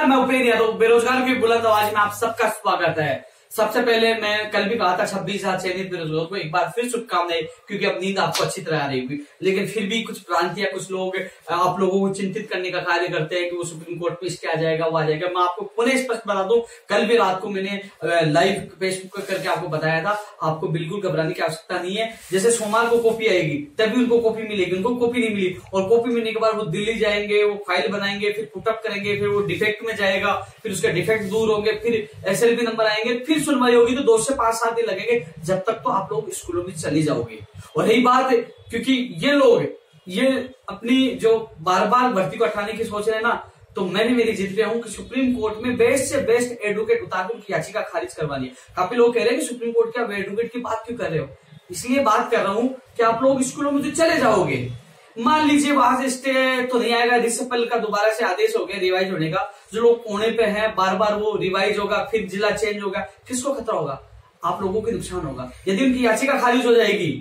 नमस्कार, मैं उपेंद्र यादव, बेरोजगार की बुलंद आवाज में आप सबका स्वागत है। सबसे पहले मैं कल भी कहा था 26,000 चयनित बेरोजगारों को एक बार फिर शुभकामनाएं, क्योंकि अब नींद आपको अच्छी तरह आ रही होगी। लेकिन फिर भी कुछ प्रांत या कुछ लोग आप लोगों को चिंतित करने का कार्य करते हैं कि वो सुप्रीम कोर्ट में इसके आ जाएगा, वो आ जाएगा। मैं आपको पुनः स्पष्ट बता दूं, कल भी रात को मैंने लाइव फेसबुक करके आपको बताया था, आपको बिल्कुल घबराने की आवश्यकता नहीं है। जैसे सोमवार को कॉपी आएगी तभी उनको कॉपी मिलेगी, उनको कॉपी नहीं मिली और कॉपी मिलने के बाद वो दिल्ली जाएंगे, वो फाइल बनाएंगे, फिर पुटअप करेंगे, फिर वो डिफेक्ट में जाएगा, फिर उसके डिफेक्ट दूर होंगे, फिर SLP नंबर आएंगे, फिर सुनवाई होगी। तो 2 से 5 दिन लगेंगे, जब तक तो आप लोग स्कूलों में चले जाओगे। और यही बात है, क्योंकि ये लोग ये अपनी जो बार बार भर्ती को हटाने की सोच रहे हैं ना, तो मैं भी मेरी जिद पे हूं कि सुप्रीम कोर्ट में बेस्ट से बेस्ट एडवोकेट उतार उनकी याचिका खारिज करवानी है। काफी लोग कह रहे हैं कि सुप्रीम कोर्ट के आप एडवोकेट की बात क्यों कर रहे हो? इसलिए बात कर रहा हूं कि आप लोग स्कूलों में तो चले जाओगे, मान लीजिए वहां से स्टे तो नहीं आएगा, रिसेपल का दोबारा से आदेश हो गया रिवाइज होने का, जो लोग कोने पे हैं बार बार वो रिवाइज होगा, फिर जिला चेंज होगा, किसको खतरा होगा? आप लोगों को नुकसान होगा। यदि उनकी याचिका खारिज हो जाएगी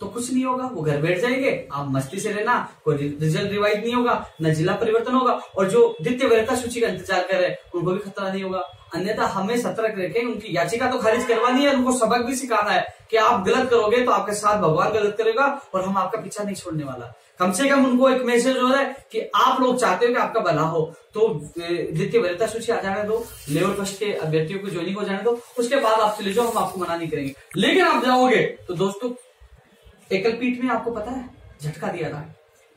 तो कुछ नहीं होगा, वो घर बैठ जाएंगे, आप मस्ती से रहना, कोई रिजल्ट रिवाइज नहीं होगा, न जिला परिवर्तन होगा, और जो द्वितीय वरीयता सूची का इंतजार कर रहे हैं उनको भी खतरा नहीं होगा। अन्यथा हमें सतर्क रखें, उनकी याचिका तो खारिज करवानी है, उनको सबक भी सिखाना है कि आप गलत करोगे तो आपके साथ भगवान गलत करेगा और हम आपका पीछा नहीं छोड़ने वाला। कम से कम उनको एक मैसेज हो रहा है कि आप लोग चाहते हो कि आपका भला हो, तो द्वितीय वरीयता सूची आ जाने दो, लेवल फर्स्ट के अभ्यर्थियों को ज्वाइनिंग हो जाने दो, उसके बाद आप चले जाओ, हम आपको मना नहीं करेंगे। लेकिन आप जाओगे तो दोस्तों, एकल पीठ में आपको पता है झटका दिया था,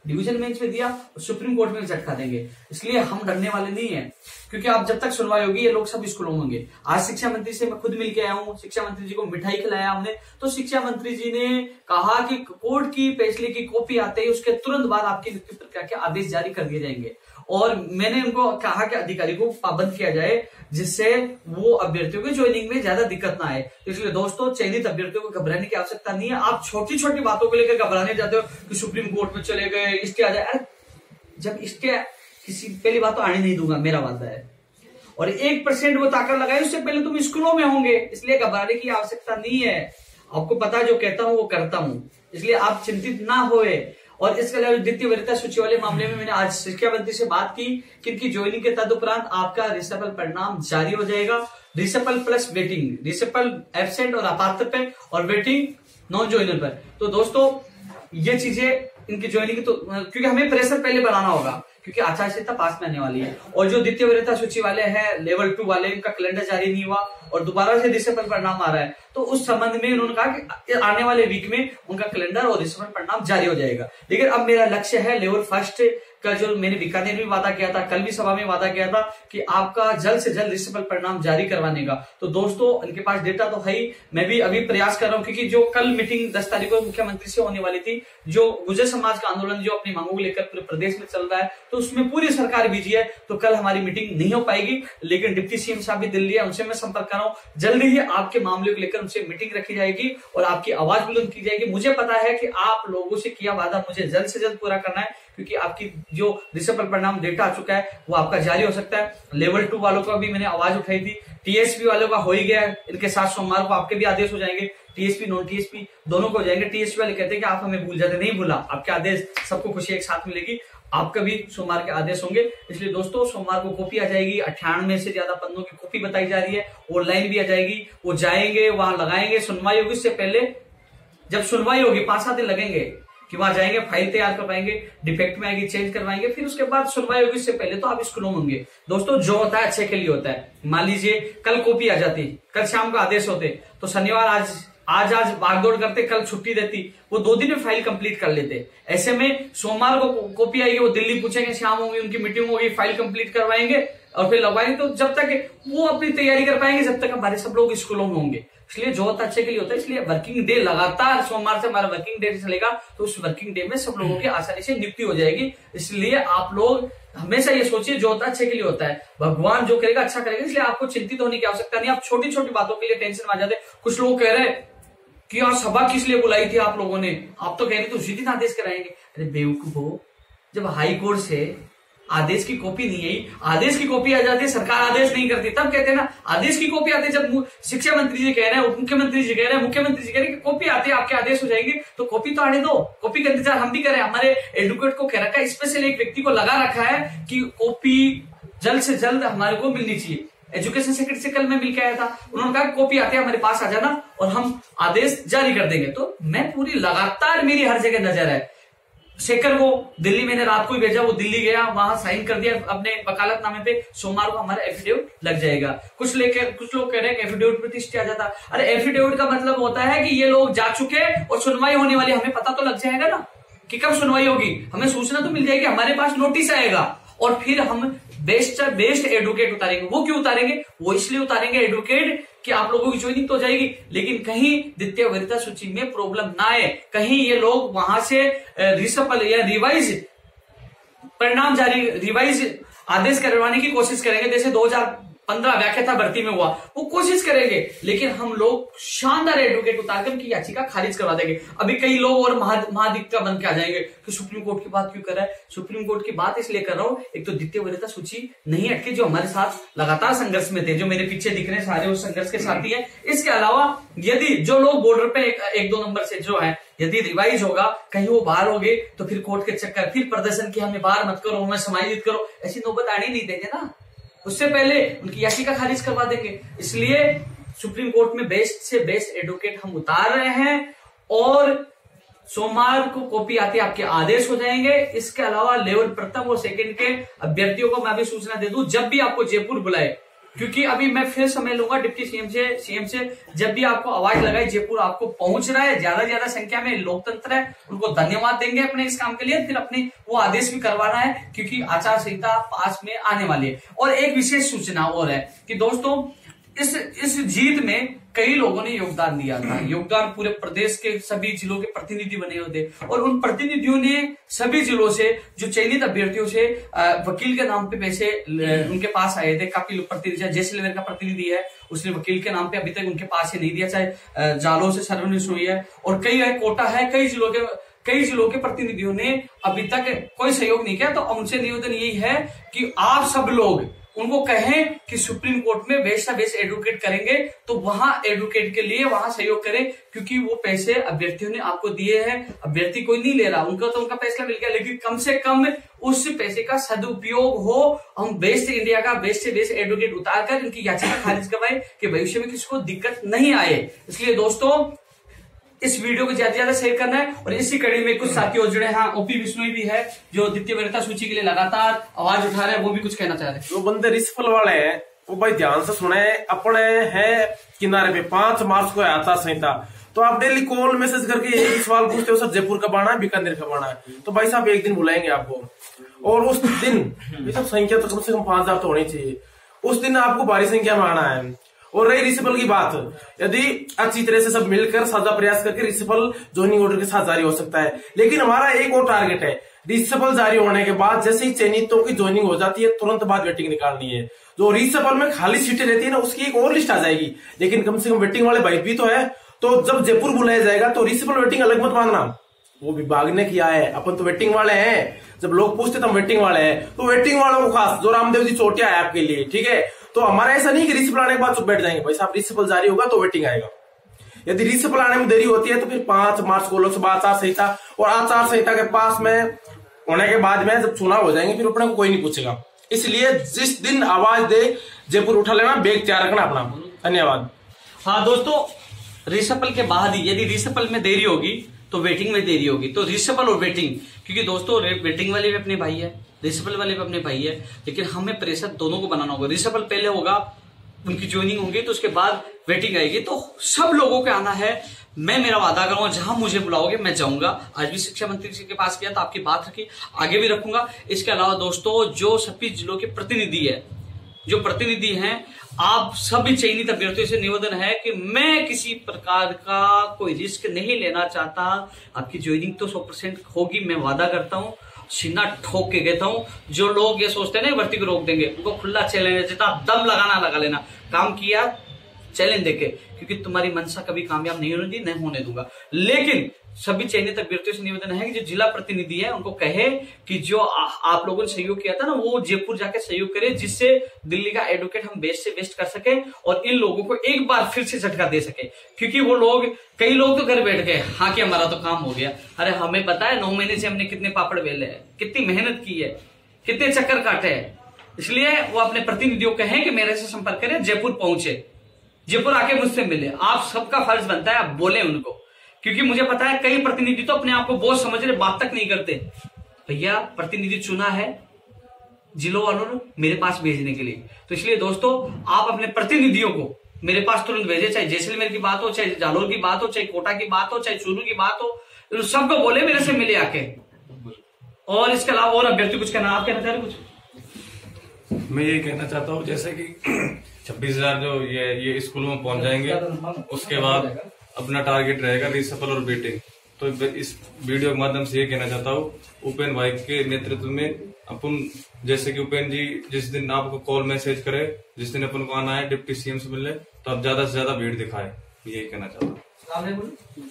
डिवीजन बेंच में दिया और सुप्रीम कोर्ट में झटका देंगे। इसलिए हम डरने वाले नहीं है, क्योंकि आप जब तक सुनवाई होगी ये लोग सब स्कूलों में होंगे। आज शिक्षा मंत्री से मैं खुद मिलके आया हूँ, शिक्षा मंत्री जी को मिठाई खिलाया हमने, तो शिक्षा मंत्री जी ने कहा कि कोर्ट की फैसले की कॉपी आते ही उसके तुरंत बाद आपकी नियुक्ति प्रक्रिया के आदेश जारी कर दिए जाएंगे। और मैंने उनको कहा कि अधिकारी को पाबंद किया जाए, जिससे वो अभ्यर्थियों की ज्वाइनिंग में ज्यादा दिक्कत ना आए। इसलिए दोस्तों, चयनित अभ्यर्थियों को घबराने की आवश्यकता नहीं है। आप छोटी छोटी बातों को लेकर घबराने जाते हो कि सुप्रीम कोर्ट में चले गए, स्टे आ जाए। अरे जब स्टे, किसी पहली बात तो आने नहीं दूंगा, मेरा वादा है, और 1% वो ताकत लगाए उससे पहले तुम स्कूलों में होंगे, इसलिए घबराने की आवश्यकता नहीं है। आपको पता है जो कहता हूं वो करता हूं, इसलिए आप चिंतित ना होए। और इसके अलावा द्वितीय वरीयता सूची वाले मामले में मैंने आज शिक्षा मंत्री से बात की कि इनकी ज्वाइनिंग के तदुपरांत आपका रिसेपल परिणाम जारी हो जाएगा। रिसेपल प्लस वेटिंग, रिसेपल एब्सेंट और अपात्र पे, और वेटिंग नॉन ज्वाइनर पर। तो दोस्तों ये चीजें इनकी ज्वाइनिंग, तो क्योंकि हमें प्रेशर पहले बनाना होगा, क्योंकि आचार संहिता पास में आने वाली है। और जो द्वितीय वरीयता सूची वाले हैं लेवल 2 वाले, इनका कैलेंडर जारी नहीं हुआ और दोबारा से रिसेपल परिणाम आ रहा है, तो उस संबंध में उन्होंने कहा कि आने वाले वीक में उनका कैलेंडर और रिसेपल परिणाम जारी हो जाएगा। लेकिन अब मेरा लक्ष्य है लेवल फर्स्ट का, जो मैंने बीकानेर में वादा किया था, कल भी सभा में वादा किया था कि आपका जल्द से जल्द रिसेपल परिणाम जारी करवाने का। तो दोस्तों इनके पास डेटा तो है ही, मैं भी अभी प्रयास कर रहा हूं, क्योंकि जो कल मीटिंग 10 तारीख को मुख्यमंत्री से होने वाली थी, जो गुर्जर समाज का आंदोलन जो अपनी मांगों को लेकर पूरे प्रदेश में चल रहा है, तो उसमें पूरी सरकार बिजी है, तो कल हमारी मीटिंग नहीं हो पाएगी। लेकिन डिप्टी CM साहब भी दिल्ली है, उनसे मैं संपर्क कर रहा हूं, जल्दी ही आपके मामले को लेकर उनसे मीटिंग रखी जाएगी और आपकी आवाज बुलंद की जाएगी। मुझे पता है कि आप लोगों से किया वादा मुझे जल्द से जल्द पूरा करना है, क्योंकि आपकी जो रिसेपल परिणाम डेटा आ चुका है वो आपका जारी हो सकता है। लेवल 2 वालों का भी मैंने आवाज उठाई थी, TSP वालों का हो ही गया है, इनके साथ सोमवार को आपके भी आदेश हो जाएंगे, TSP नॉन TSP दोनों को हो जाएंगे। TSP वाले कहते हैं कि आप हमें भूल जाते, नहीं भूला, आपके आदेश सबको खुशी एक साथ मिलेगी, आपका भी सोमवार के आदेश होंगे। इसलिए दोस्तों सोमवार को कॉपी आ जाएगी, 98 से ज्यादा पन्नों की कॉपी बताई जा रही है, ऑनलाइन भी आ जाएगी, वो जाएंगे वहां लगाएंगे, सुनवाई होगी। इससे पहले जब सुनवाई होगी 5-7 दिन लगेंगे कि वहां जाएंगे, फाइल तैयार करवाएंगे, डिफेक्ट में आएगी चेंज करवाएंगे, फिर उसके बाद सुनवाई होगी। इससे पहले तो आप स्कूलों में होंगे। दोस्तों जो होता है अच्छे के लिए होता है। मान लीजिए कल कॉपी आ जाती, कल शाम को आदेश होते, तो शनिवार आज भागदौड़ करते, कल छुट्टी देती, वो 2 दिन में फाइल कंप्लीट कर लेते। ऐसे में सोमवार को कॉपी आएगी, वो दिल्ली पूछेंगे, शाम होगी, उनकी मीटिंग होगी, फाइल कंप्लीट करवाएंगे और फिर लगवाएंगे। तो जब तक वो अपनी तैयारी कर पाएंगे, जब तक हमारे सब लोग स्कूलों में होंगे। इसलिए जो होता अच्छे के लिए होता है। इसलिए वर्किंग डे लगातार सोमवार से हमारा वर्किंग डे चलेगा, तो उस वर्किंग डे में सब लोगों की आसानी से नियुक्ति हो जाएगी। इसलिए आप लोग हमेशा ये सोचिए जो होता है अच्छे के लिए होता है, भगवान जो करेगा अच्छा करेगा। इसलिए आपको चिंतित होने की आवश्यकता नहीं। आप छोटी छोटी बातों के लिए टेंशन में आ जाते। कुछ लोग कह रहे हैं कि यार सभा किस लिए बुलाई थी आप लोगों ने, आप तो कह रहे थे उसी दिन आदेश कराएंगे। अरे बेवकूफ हो, जब हाई कोर्ट से आदेश की कॉपी नहीं आई, आदेश की कॉपी आ जाती है, सरकार आदेश नहीं करती, तब कहते हैं ना आदेश की कॉपी आती है। जब शिक्षा मंत्री जी कह रहे हैं, उप मुख्यमंत्री जी कह रहे हैं, मुख्यमंत्री जी कह रहे हैं कि कॉपी आती है, आपके आदेश हो जाएंगे, तो कॉपी तो आने दो। कॉपी का इंतजार हम भी करें। हमारे एडवोकेट को कह रखा है, स्पेशल एक व्यक्ति को लगा रखा है कि कॉपी जल्द से जल्द हमारे को मिलनी चाहिए। एजुकेशन सेक्रेटरी से कल मैं मिल के आया था, उन्होंने कहा कॉपी आते हैं हमारे पास आ जाना और हम आदेश जारी कर देंगे। तो मैं पूरी लगातार मेरी हर जगह नजर है। शेखर को दिल्ली मैंने रात को ही भेजा, वो दिल्ली गया, वहां साइन कर दिया अपने वकालतनामे पे, सोमवार को हमारा एफिडेविट लग जाएगा। कुछ लोग कह रहे हैं कि एफिडेविट पे स्टे आ जाता। अरे एफिडेविट का मतलब होता है कि ये लोग जा चुके और सुनवाई होने वाली, हमें पता तो लग जाएगा ना कि कब सुनवाई होगी, हमें सूचना तो मिल जाएगी, हमारे पास नोटिस आएगा और फिर हम बेस्ट एडवोकेट उतारेंगे। वो क्यों उतारेंगे? वो इसलिए उतारेंगे एडवोकेट कि आप लोगों की ज्वाइनिंग तो हो जाएगी, लेकिन कहीं द्वितीय वरीयता सूची में प्रॉब्लम ना आए, कहीं ये लोग वहां से रिसपल या रिवाइज परिणाम जारी, रिवाइज आदेश करवाने की कोशिश करेंगे। जैसे 2015 व्याख्याता भर्ती में हुआ, वो कोशिश करेंगे, लेकिन हम लोग शानदार एडवोकेट उतारकर उनकी याचिका खारिज करवा देंगे। अभी कई लोग और महाधिवक्ता बन के आ जाएंगे कि सुप्रीम कोर्ट की बात क्यों कर रहा है। सुप्रीम कोर्ट की बात इसलिए कर रहा हूं, एक तो द्वितीय वरीयता सूची नहीं अटके, जो हमारे साथ लगातार संघर्ष में थे, जो मेरे पीछे दिख रहे हैं सारे उस संघर्ष के साथी है। इसके अलावा यदि जो लोग बॉर्डर पे 1-2 नंबर से जो है, यदि रिवाइज होगा, कहीं वो बाहर हो गए तो फिर कोर्ट के चक्कर, फिर प्रदर्शन की हमें बाहर मत करो, हमें समायोजित करो, ऐसी नौबत आने नहीं देंगे ना। उससे पहले उनकी याचिका खारिज करवा देंगे। इसलिए सुप्रीम कोर्ट में बेस्ट से बेस्ट एडवोकेट हम उतार रहे हैं और सोमवार को कॉपी आती आपके आदेश हो जाएंगे। इसके अलावा लेवल प्रथम और सेकंड के अभ्यर्थियों को मैं भी सूचना दे दूं, जब भी आपको जयपुर बुलाए, क्योंकि अभी मैं फिर समय लूंगा डिप्टी सीएम से, जब भी आपको आवाज लगाई जयपुर आपको पहुंच रहा है, ज्यादा से ज्यादा संख्या में लोकतंत्र है, उनको धन्यवाद देंगे अपने इस काम के लिए। फिर अपने वो आदेश भी करवाना है, क्योंकि आचार संहिता पास में आने वाली है। और एक विशेष सूचना और है कि दोस्तों इस जीत में कई लोगों ने योगदान दिया था। योगदान पूरे प्रदेश के सभी जिलों के प्रतिनिधि बने हुए थे और उन प्रतिनिधियों ने सभी जिलों से जो चयनित अभ्यर्थियों से वकील के नाम पे पैसे उनके पास आए थे। काफी लोग प्रतिनिधि, जैसलमेर का प्रतिनिधि है, उसने वकील के नाम पे अभी तक उनके पास से नहीं दिया, चाहे जालों से सर्वनिश हुई है। और कई कोटा है, कई जिलों के प्रतिनिधियों ने अभी तक कोई सहयोग नहीं किया। तो उनसे निवेदन यही है कि आप सब लोग उनको कहें कि सुप्रीम कोर्ट में बेस्ट एडवोकेट करेंगे, तो वहां एडवोकेट के लिए वहां सहयोग करें, क्योंकि वो पैसे अभ्यर्थियों ने आपको दिए हैं। अभ्यर्थी कोई नहीं ले रहा, उनका तो उनका पैसा मिल गया, लेकिन कम से कम उस पैसे का सदुपयोग हो। हम बेस्ट इंडिया का बेस्ट से बेस्ट एडवोकेट उतारकर इनकी याचिका खारिज करवाएं कि भविष्य में किसी को दिक्कत नहीं आए। इसलिए दोस्तों इस वीडियो को ज्यादा से ज्यादा शेयर करना है। और इसी कड़ी में कुछ साथी और जुड़े, हाँ ओपी बिश्नोई भी है, जो द्वितीय वरीयता सूची के लिए लगातार आवाज उठा रहे हैं, वो भी कुछ कहना चाह रहे हैं। जो बंदे रिसफल वाले हैं वो भाई ध्यान से सुने, अपने है किनारे पे 5 मार्च को आचार संहिता, तो आप डेली कॉल मैसेज करके यही सवाल पूछते हो, सर जयपुर कब आना है, बीकानेर कब आना है, तो भाई साहब एक दिन बुलाएंगे आपको। और उस दिन ये सब संख्या तो कम से कम 5000 तो होनी चाहिए, उस दिन आपको भारी संख्या में आना है। और रही रिसिपल की बात, यदि अच्छी तरह से सब मिलकर साझा प्रयास करके रिसिपल ज्वाइनिंग ऑर्डर के साथ जारी हो सकता है। लेकिन हमारा एक और टारगेट है, रिसिपल जारी होने के बाद जैसे ही चयनितों की ज्वाइनिंग हो जाती है, तुरंत बाद वेटिंग निकालनी है। जो रिसिपल में खाली सीटें रहती है ना, उसकी एक और लिस्ट आ जाएगी, लेकिन कम से कम वेटिंग वाले भाई भी तो है। तो जब जयपुर बुलाया जाएगा तो रिसिपल वेटिंग अलग मत मांगना, वो विभाग ने किया है, अपन तो वेटिंग वाले हैं। जब लोग पूछते तो हम वेटिंग वाले हैं, तो वेटिंग वालों को खास, जो रामदेव जी चोटिया है आपके लिए, ठीक है। तो हमारा ऐसा नहीं कि रिसिपल आने के बाद चुप बैठ जाएंगे, भाई साहब रिसिपल जारी होगा तो वेटिंग आएगा। यदि रिसिपल आने में देरी होती है तो फिर 5 मार्च को लोकसभा आचार संहिता, और आचार संहिता के पास में होने के बाद में जब चुनाव हो जाएंगे फिर अपने को कोई नहीं पूछेगा। इसलिए जिस दिन आवाज दे जयपुर उठा लेना, बैग तैयार रखना अपना। धन्यवाद। हाँ दोस्तों, रिसिपल के बाद ही यदि रिसिपल में देरी होगी तो वेटिंग में देरी होगी। तो रिसिपल और वेटिंग, क्योंकि दोस्तों वेटिंग वाले भी अपने भाई है, रिसिपल वाले भी अपने भाई है, लेकिन हमें प्रेशर दोनों को बनाना होगा। रिसिपल पहले होगा, उनकी ज्वाइनिंग होगी, तो उसके बाद वेटिंग आएगी। तो सब लोगों को आना है। मैं मेरा वादा करूंगा, जहां मुझे बुलाओगे मैं जाऊंगा। आज भी शिक्षा मंत्री जी के पास गया तो आपकी बात रखी, आगे भी रखूंगा। इसके अलावा दोस्तों जो सभी जिलों के प्रतिनिधि है, जो प्रतिनिधि हैं, आप सभी चयनित अभ्यर्थियों से निवेदन है कि मैं किसी प्रकार का कोई रिस्क नहीं लेना चाहता। आपकी ज्वाइनिंग तो 100% होगी, मैं वादा करता हूं, सीना ठोक के कहता हूं। जो लोग ये सोचते हैं ना भर्ती को रोक देंगे, उनको खुला चैलेंज, जितना दम लगाना लगा लेना, काम किया चैलेंज देके, क्योंकि तुम्हारी मंशा कभी कामयाब नहीं होने दी, नहीं होने दूंगा। लेकिन सभी चयनित अभ्यर्थियों से निवेदन है कि जो जिला प्रतिनिधि है उनको कहे कि जो आप लोगों ने सहयोग किया था ना, वो जयपुर जाके सहयोग करे, जिससे दिल्ली का एडवोकेट हम बेस्ट से बेस्ट कर सके और इन लोगों को एक बार फिर से झटका दे सके। क्योंकि वो लोग, कई लोग तो घर बैठ गए, हाँ कि हमारा तो काम हो गया। अरे हमें पता है 9 महीने से हमने कितने पापड़ बेले हैं, कितनी मेहनत की है, कितने चक्कर काटे हैं, इसलिए वो अपने प्रतिनिधियों कहें कि मेरे से संपर्क करें, जयपुर पहुंचे, जयपुर आके मुझसे मिले। आप सबका फर्ज बनता है आप बोले उनको, क्योंकि मुझे पता है कई प्रतिनिधि तो अपने आप को बहुत समझ रहे, बात तक नहीं करते। भैया प्रतिनिधि चुना है जिलों वालों ने मेरे पास भेजने के लिए, तो इसलिए दोस्तों आप अपने प्रतिनिधियों को मेरे पास तुरंत भेजे, चाहे जैसलमेर की बात हो, चाहे जालोर की बात हो, चाहे कोटा की बात हो, चाहे चूरू की बात हो, तो सबको बोले मेरे से मिले आके। और इसके अलावा और अभ्यर्थी कुछ कहना, आप कहना चाह रहे कुछ? मैं ये कहना चाहता हूँ जैसे कि 26,000 जो ये स्कूलों में पहुंच जाएंगे, उसके बाद अपना टारगेट रहेगा रीसफल और बेटिंग। तो इस वीडियो के माध्यम से ये कहना चाहता हूँ उपेन भाई के नेतृत्व में अपन, जैसे कि उपेन जी जिस दिन आपको कॉल मैसेज करे, जिस दिन अपन को आना है डिप्टी सीएम से मिलने, तो आप ज्यादा से ज्यादा भीड़ दिखाए, यही कहना चाहता हूँ।